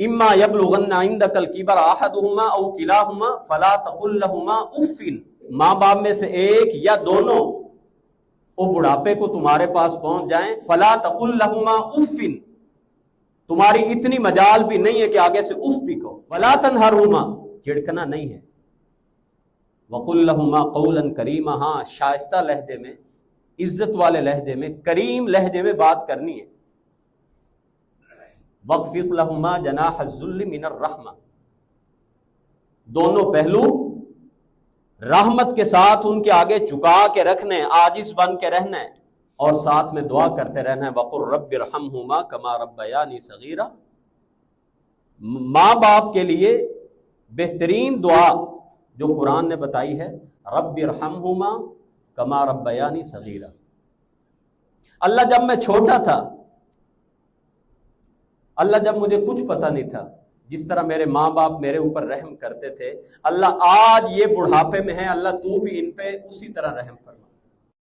اما یبلغن عندک الکبر احدہما او کلاہما فلا تقل لہما اف، ماں باپ میں سے ایک یا دونوں وہ بڑھاپے کو تمہارے پاس پہنچ جائیں، فلا تقل لہما اف، تمہاری اتنی مجال بھی نہیں ہے کہ آگے سے اف بھی کہو، ولا تنہرہما، جھڑکنا نہیں ہے، وقل لہما قولا کریما، ہاں شائستہ لہجے میں، عزت والے لہجے میں، کریم لہجے میں بات کرنی ہے، وَاخْفِضْ لَهُمَا جَنَاحَ الذُّلِّ مِنَ الرَّحْمَةِ، دونوں پہلو رحمت کے ساتھ ان کے آگے جھکا کے رکھنے، عاجز بن کے رہنا ہے، اور ساتھ میں دعا کرتے رہنا ہے، وَقُلْ رَبِّ ارْحَمْهُمَا كَمَا رَبَّيَانِي صَغِيرًا، ماں باپ کے لیے بہترین دعا جو قرآن نے بتائی ہے، رَبِّ ارْحَمْهُمَا كَمَا رَبَّيَانِي صَغِيرًا، اللہ جب میں چھوٹا تھا، اللہ جب مجھے کچھ پتہ نہیں تھا، جس طرح میرے ماں باپ میرے اوپر رحم کرتے تھے، اللہ آج یہ بڑھاپے میں ہیں، اللہ تو بھی ان پہ اسی طرح رحم فرما۔